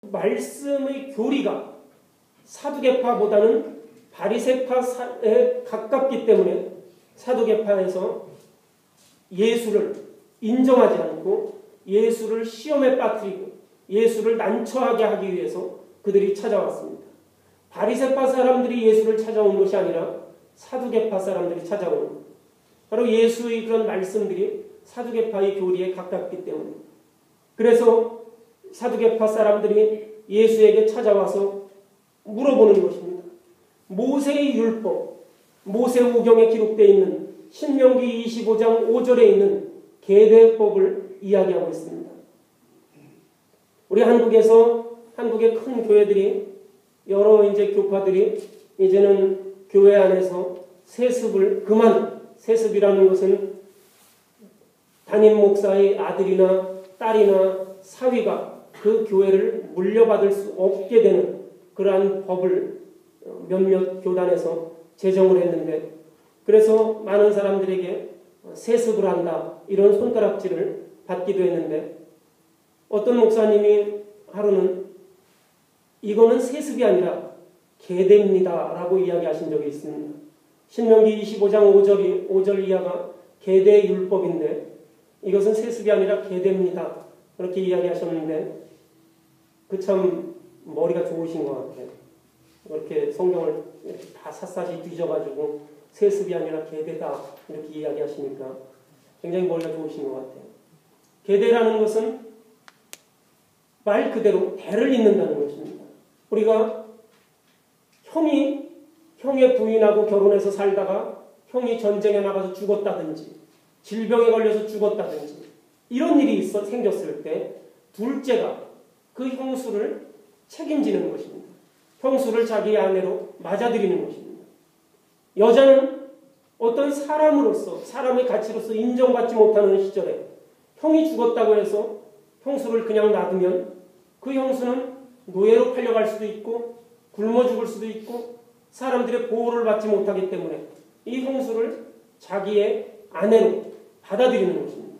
말씀의 교리가 사두개파보다는 바리새파에 가깝기 때문에 사두개파에서 예수를 인정하지 않고 예수를 시험에 빠뜨리고 예수를 난처하게 하기 위해서 그들이 찾아왔습니다. 바리새파 사람들이 예수를 찾아온 것이 아니라 사두개파 사람들이 찾아온 것. 바로 예수의 그런 말씀들이 사두개파의 교리에 가깝기 때문에. 그래서 사두개파 사람들이 예수에게 찾아와서 물어보는 것입니다. 모세의 율법, 모세오경에 기록되어 있는 신명기 25장 5절에 있는 계대법을 이야기하고 있습니다. 우리 한국의 큰 교회들이 여러 이제 교파들이 이제는 교회 안에서 세습을 세습이라는 것은 담임 목사의 아들이나 딸이나 사위가 그 교회를 물려받을 수 없게 되는 그러한 법을 몇몇 교단에서 제정을 했는데, 그래서 많은 사람들에게 세습을 한다 이런 손가락질을 받기도 했는데, 어떤 목사님이 하루는 이거는 세습이 아니라 계대입니다 라고 이야기하신 적이 있습니다. 신명기 25장 5절 이하가 계대율법인데 이것은 세습이 아니라 계대입니다 그렇게 이야기하셨는데, 그 참 머리가 좋으신 것 같아요. 이렇게 성경을 이렇게 다 샅샅이 뒤져가지고 세습이 아니라 계대다 이렇게 이야기하시니까 굉장히 머리가 좋으신 것 같아요. 계대라는 것은 말 그대로 대를 잇는다는 것입니다. 우리가 형의 부인하고 결혼해서 살다가 형이 전쟁에 나가서 죽었다든지 질병에 걸려서 죽었다든지 이런 일이 생겼을 때 둘째가 그 형수를 책임지는 것입니다. 형수를 자기의 아내로 맞아들이는 것입니다. 여자는 어떤 사람의 가치로서 인정받지 못하는 시절에 형이 죽었다고 해서 형수를 그냥 놔두면 그 형수는 노예로 팔려갈 수도 있고 굶어 죽을 수도 있고 사람들의 보호를 받지 못하기 때문에 이 형수를 자기의 아내로 받아들이는 것입니다.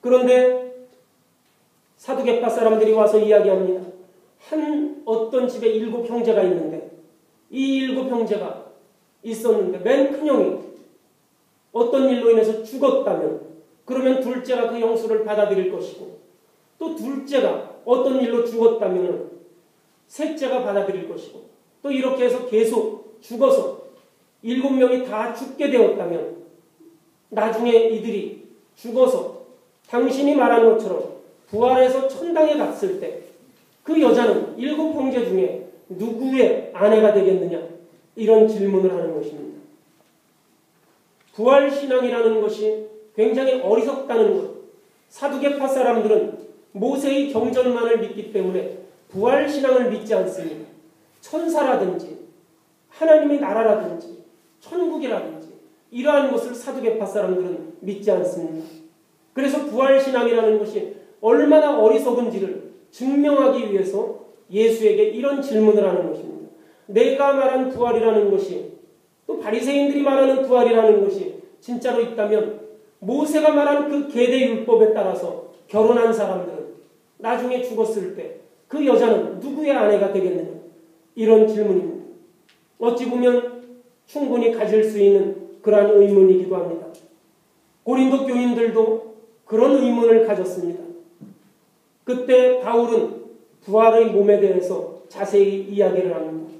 그런데 사두개파 사람들이 와서 이야기합니다. 어떤 집에 7 형제가 있는데 이 7 형제가 있었는데 맨 큰 형이 어떤 일로 인해서 죽었다면 그러면 둘째가 그 형수를 받아들일 것이고, 또 둘째가 어떤 일로 죽었다면 셋째가 받아들일 것이고, 또 이렇게 해서 계속 죽어서 7명이 다 죽게 되었다면 나중에 이들이 죽어서 당신이 말한 것처럼 부활해서 천당에 갔을 때 그 여자는 7 형제 중에 누구의 아내가 되겠느냐 이런 질문을 하는 것입니다. 부활신앙이라는 것이 굉장히 어리석다는 것. 사두개파 사람들은 모세의 경전만을 믿기 때문에 부활신앙을 믿지 않습니다. 천사라든지 하나님의 나라라든지 천국이라든지 이러한 것을 사두개파 사람들은 믿지 않습니다. 그래서 부활신앙이라는 것이 얼마나 어리석은지를 증명하기 위해서 예수에게 이런 질문을 하는 것입니다. 내가 말한 부활이라는 것이, 또 바리새인들이 말하는 부활이라는 것이 진짜로 있다면 모세가 말한 그 계대율법에 따라서 결혼한 사람들은 나중에 죽었을 때 그 여자는 누구의 아내가 되겠느냐 이런 질문입니다. 어찌 보면 충분히 가질 수 있는 그러한 의문이기도 합니다. 고린도 교인들도 그런 의문을 가졌습니다. 그때 바울은 부활의 몸에 대해서 자세히 이야기를 합니다.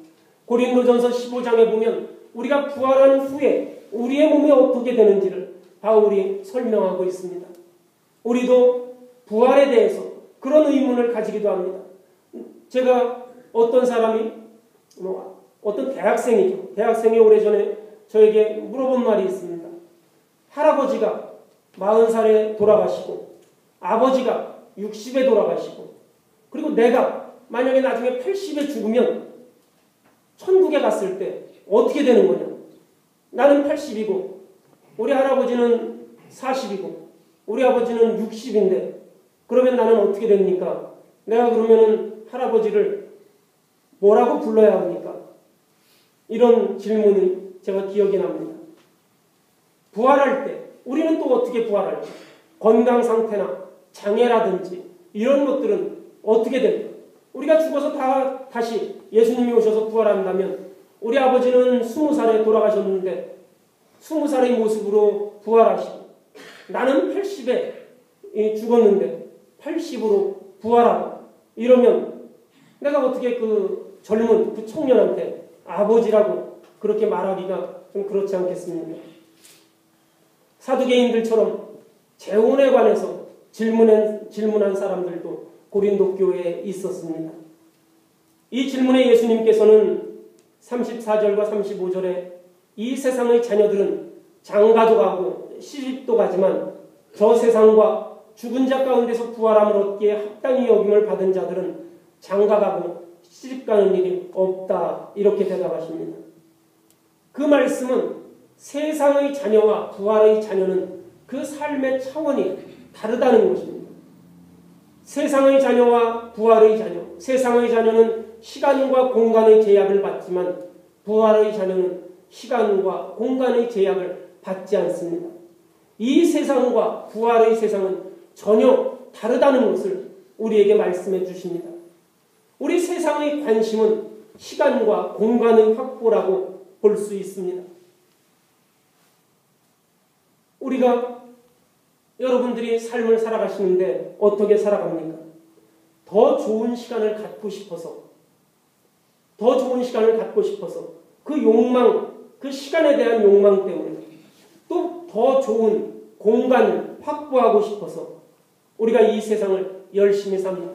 고린도전서 15장에 보면 우리가 부활한 후에 우리의 몸이 어떻게 되는지를 바울이 설명하고 있습니다. 우리도 부활에 대해서 그런 의문을 가지기도 합니다. 제가 어떤 사람이 어떤 대학생이 오래전에 저에게 물어본 말이 있습니다. 할아버지가 40살에 돌아가시고 아버지가 60에 돌아가시고 그리고 내가 만약에 나중에 80에 죽으면 천국에 갔을 때 어떻게 되는 거냐. 나는 80이고 우리 할아버지는 40이고 우리 아버지는 60인데 그러면 나는 어떻게 됩니까? 내가 그러면은 할아버지를 뭐라고 불러야 합니까? 이런 질문이 제가 기억이 납니다. 부활할 때 우리는 또 어떻게 부활할까? 건강 상태나 장애라든지 이런 것들은 어떻게 됩니까? 우리가 죽어서 다시 예수님이 오셔서 부활한다면 우리 아버지는 20살에 돌아가셨는데 20살의 모습으로 부활하시고 나는 80에 죽었는데 80으로 부활하고 이러면 내가 어떻게 그 젊은 그 청년한테 아버지라고 그렇게 말하기가 좀 그렇지 않겠습니까? 사두개인들처럼 재혼에 관해서 질문한 사람들도 고린도 교회에 있었습니다. 이 질문에 예수님께서는 34절과 35절에 이 세상의 자녀들은 장가도 가고 시집도 가지만 저 세상과 죽은 자 가운데서 부활함을 얻기에 합당히 여김을 받은 자들은 장가가고 시집가는 일이 없다 이렇게 대답하십니다. 그 말씀은 세상의 자녀와 부활의 자녀는 그 삶의 차원이 다르다는 것입니다. 세상의 자녀와 부활의 자녀, 세상의 자녀는 시간과 공간의 제약을 받지만 부활의 자녀는 시간과 공간의 제약을 받지 않습니다. 이 세상과 부활의 세상은 전혀 다르다는 것을 우리에게 말씀해 주십니다. 우리 세상의 관심은 시간과 공간의 확보라고 볼 수 있습니다. 우리가 여러분들이 삶을 살아가시는데 어떻게 살아갑니까? 더 좋은 시간을 갖고 싶어서 그 욕망, 그 시간에 대한 욕망 때문에 또 더 좋은 공간을 확보하고 싶어서 우리가 이 세상을 열심히 삽니다.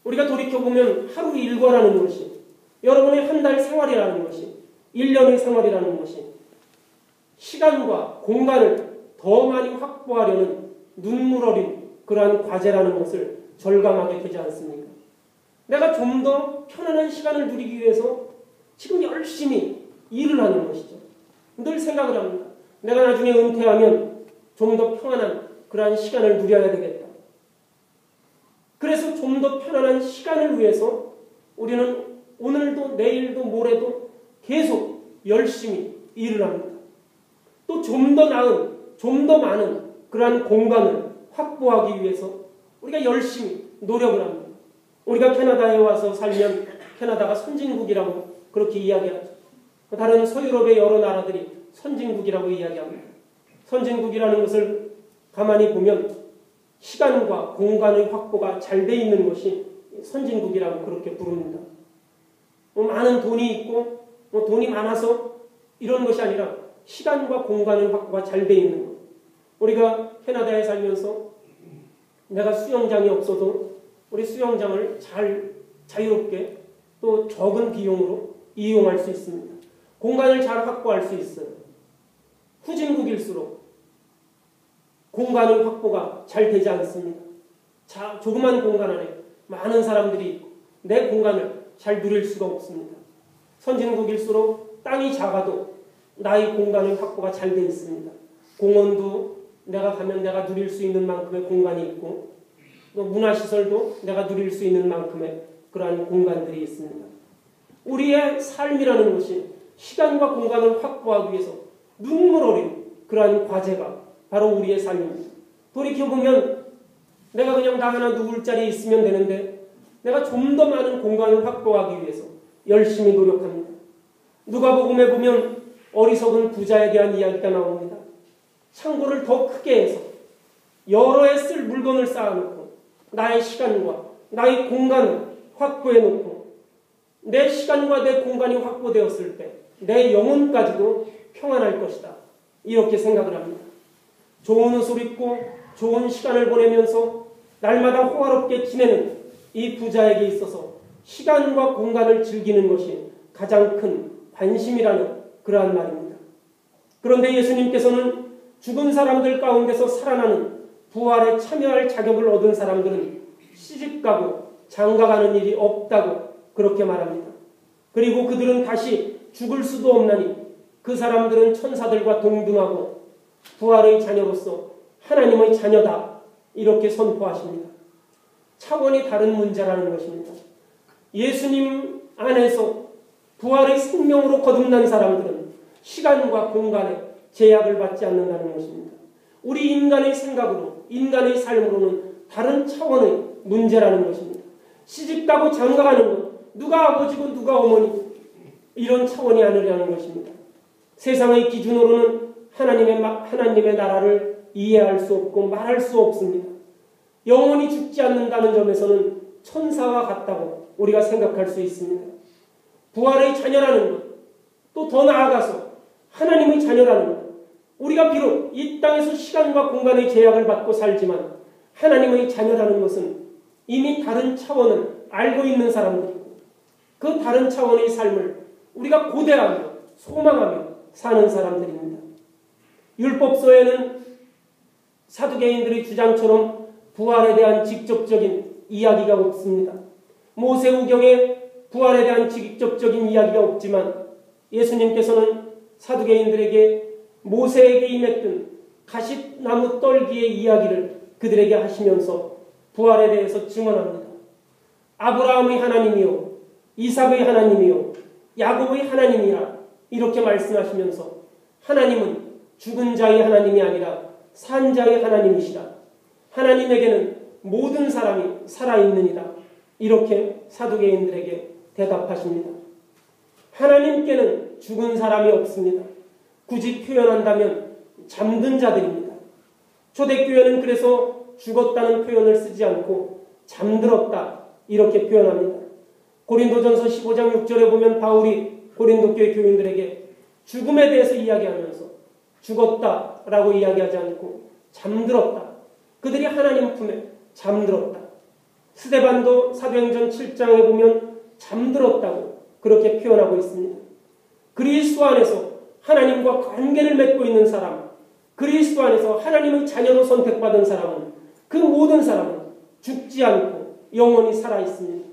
우리가 돌이켜보면 하루 일과라는 것이 여러분의 한 달 생활이라는 것이 1년의 생활이라는 것이 시간과 공간을 더 많이 확보하려는 눈물 어린 그러한 과제라는 것을 절감하게 되지 않습니까? 내가 좀 더 편안한 시간을 누리기 위해서 지금 열심히 일을 하는 것이죠. 늘 생각을 합니다. 내가 나중에 은퇴하면 좀 더 편안한 그러한 시간을 누려야 되겠다. 그래서 좀 더 편안한 시간을 위해서 우리는 오늘도 내일도 모레도 계속 열심히 일을 합니다. 또 좀 더 나은, 좀 더 많은 그러한 공간을 확보하기 위해서 우리가 열심히 노력을 합니다. 우리가 캐나다에 와서 살면 캐나다가 선진국이라고 그렇게 이야기하죠. 다른 서유럽의 여러 나라들이 선진국이라고 이야기합니다. 선진국이라는 것을 가만히 보면 시간과 공간의 확보가 잘 돼 있는 것이 선진국이라고 그렇게 부릅니다. 많은 돈이 있고 돈이 많아서 이런 것이 아니라 시간과 공간의 확보가 잘 돼 있는 것. 우리가 캐나다에 살면서 내가 수영장이 없어도 우리 수영장을 잘 자유롭게 또 적은 비용으로 이용할 수 있습니다. 공간을 잘 확보할 수 있어요. 후진국일수록 공간의 확보가 잘 되지 않습니다. 조그만 공간 안에 많은 사람들이 있고 내 공간을 잘 누릴 수가 없습니다. 선진국일수록 땅이 작아도 나의 공간의 확보가 잘 되어 있습니다. 공원도 내가 가면 내가 누릴 수 있는 만큼의 공간이 있고 또 문화시설도 내가 누릴 수 있는 만큼의 그러한 공간들이 있습니다. 우리의 삶이라는 것이 시간과 공간을 확보하기 위해서 눈물 어린 그러한 과제가 바로 우리의 삶입니다. 돌이켜보면 내가 그냥 나 하나 누울 자리에 있으면 되는데 내가 좀 더 많은 공간을 확보하기 위해서 열심히 노력합니다. 누가복음에 보면 어리석은 부자에 대한 이야기가 나옵니다. 창고를 더 크게 해서 여러 해 쓸 물건을 쌓아놓고 나의 시간과 나의 공간을 확보해놓고 내 시간과 내 공간이 확보되었을 때 내 영혼까지도 평안할 것이다. 이렇게 생각을 합니다. 좋은 옷을 입고 좋은 시간을 보내면서 날마다 호화롭게 지내는 이 부자에게 있어서 시간과 공간을 즐기는 것이 가장 큰 관심이라는 그러한 말입니다. 그런데 예수님께서는 죽은 사람들 가운데서 살아나는 부활에 참여할 자격을 얻은 사람들은 시집가고 장가가는 일이 없다고 그렇게 말합니다. 그리고 그들은 다시 죽을 수도 없나니 그 사람들은 천사들과 동등하고 부활의 자녀로서 하나님의 자녀다 이렇게 선포하십니다. 차원이 다른 문제라는 것입니다. 예수님 안에서 부활의 생명으로 거듭난 사람들은 시간과 공간에 제약을 받지 않는다는 것입니다. 우리 인간의 생각으로 인간의 삶으로는 다른 차원의 문제라는 것입니다. 시집가고 장가가는 것, 누가 아버지고 누가 어머니, 이런 차원이 아니라는 것입니다. 세상의 기준으로는 하나님의 나라를 이해할 수 없고 말할 수 없습니다. 영원히 죽지 않는다는 점에서는 천사와 같다고 우리가 생각할 수 있습니다. 부활의 자녀라는 것, 또 더 나아가서 하나님의 자녀라는 것, 우리가 비록 이 땅에서 시간과 공간의 제약을 받고 살지만 하나님의 자녀라는 것은 이미 다른 차원을 알고 있는 사람들이고 그 다른 차원의 삶을 우리가 고대하며 소망하며 사는 사람들입니다. 율법서에는 사두개인들의 주장처럼 부활에 대한 직접적인 이야기가 없습니다. 모세우경에 부활에 대한 직접적인 이야기가 없지만 예수님께서는 사두개인들에게 모세에게 임했던 가시나무 떨기의 이야기를 그들에게 하시면서 부활에 대해서 증언합니다. 아브라함의 하나님이요 이삭의 하나님이요 야곱의 하나님이라 이렇게 말씀하시면서 하나님은 죽은 자의 하나님이 아니라 산 자의 하나님이시라. 하나님에게는 모든 사람이 살아있느니라. 이렇게 사두개인들에게 대답하십니다. 하나님께는 죽은 사람이 없습니다. 굳이 표현한다면 잠든 자들입니다. 초대교회는 그래서 죽었다는 표현을 쓰지 않고 잠들었다 이렇게 표현합니다. 고린도전서 15장 6절에 보면 바울이 고린도교회 교인들에게 죽음에 대해서 이야기하면서 죽었다라고 이야기하지 않고 잠들었다. 그들이 하나님 품에 잠들었다. 스데반도 사도행전 7장에 보면 잠들었다고 그렇게 표현하고 있습니다. 그리스도 안에서 하나님과 관계를 맺고 있는 사람, 그리스도 안에서 하나님의 자녀로 선택받은 사람은 그 모든 사람은 죽지 않고 영원히 살아있습니다.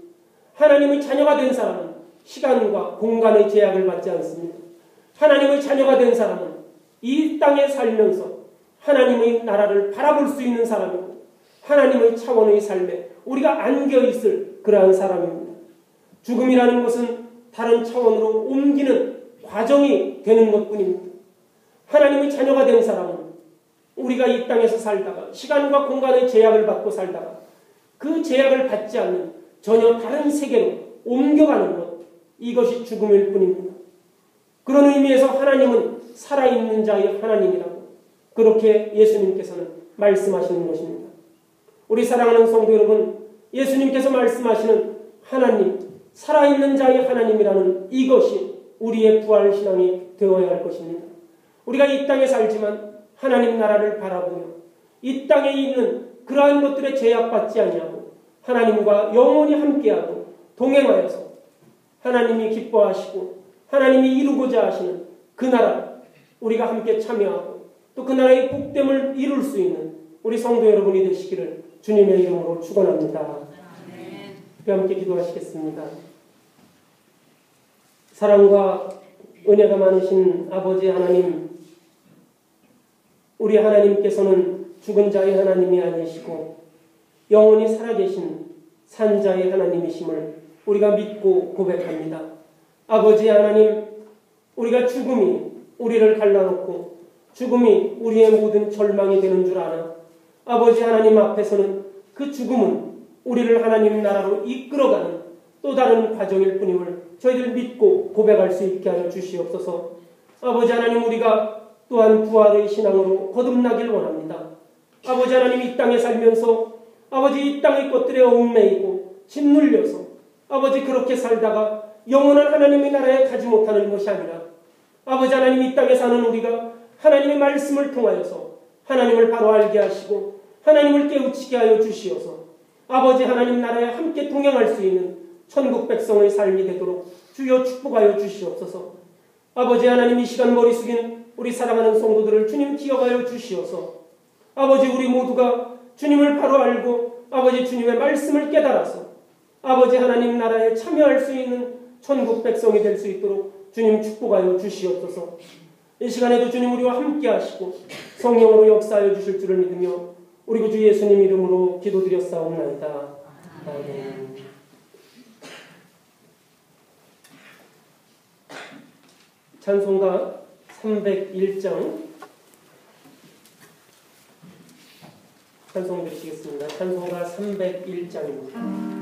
하나님의 자녀가 된 사람은 시간과 공간의 제약을 받지 않습니다. 하나님의 자녀가 된 사람은 이 땅에 살면서 하나님의 나라를 바라볼 수 있는 사람이고 하나님의 차원의 삶에 우리가 안겨있을 그러한 사람입니다. 죽음이라는 것은 다른 차원으로 옮기는 과정이 되는 것뿐입니다. 하나님의 자녀가 된 사람은 우리가 이 땅에서 살다가 시간과 공간의 제약을 받고 살다가 그 제약을 받지 않는 전혀 다른 세계로 옮겨가는 것, 이것이 죽음일 뿐입니다. 그런 의미에서 하나님은 살아있는 자의 하나님이라고 그렇게 예수님께서는 말씀하시는 것입니다. 우리 사랑하는 성도 여러분, 예수님께서 말씀하시는 하나님, 살아있는 자의 하나님이라는 이것이 우리의 부활신앙이 되어야 할 것입니다. 우리가 이 땅에 살지만 하나님 나라를 바라보며 이 땅에 있는 그러한 것들에 제약받지 아니하고 하나님과 영원히 함께하고 동행하여서 하나님이 기뻐하시고 하나님이 이루고자 하시는 그 나라 우리가 함께 참여하고 또 그 나라의 복됨을 이룰 수 있는 우리 성도 여러분이 되시기를 주님의 이름으로 축원합니다. 함께 기도하시겠습니다. 사랑과 은혜가 많으신 아버지 하나님, 우리 하나님께서는 죽은 자의 하나님이 아니시고 영원히 살아계신 산자의 하나님이심을 우리가 믿고 고백합니다. 아버지 하나님, 우리가 죽음이 우리를 갈라놓고 죽음이 우리의 모든 절망이 되는 줄 아나 아버지 하나님 앞에서는 그 죽음은 우리를 하나님 나라로 이끌어가는 또 다른 과정일 뿐임을 저희들 믿고 고백할 수 있게 하여 주시옵소서. 아버지 하나님, 우리가 또한 부활의 신앙으로 거듭나길 원합니다. 아버지 하나님, 이 땅에 살면서 아버지 이 땅의 것들에 얽매이고 짓눌려서 아버지 그렇게 살다가 영원한 하나님의 나라에 가지 못하는 것이 아니라 아버지 하나님, 이 땅에 사는 우리가 하나님의 말씀을 통하여서 하나님을 바로 알게 하시고 하나님을 깨우치게 하여 주시어서 아버지 하나님 나라에 함께 동행할 수 있는 천국 백성의 삶이 되도록 주여 축복하여 주시옵소서. 아버지 하나님, 이 시간 머리 숙인 우리 사랑하는 성도들을 주님 기억하여 주시어서 아버지 우리 모두가 주님을 바로 알고 아버지 주님의 말씀을 깨달아서 아버지 하나님 나라에 참여할 수 있는 천국 백성이 될 수 있도록 주님 축복하여 주시옵소서. 이 시간에도 주님 우리와 함께 하시고 성령으로 역사하여 주실 줄을 믿으며 우리 구주 예수님 이름으로 기도드렸사옵나이다. 아멘. 찬송가 301장 찬송 드리시겠습니다. 찬송가 301장입니다.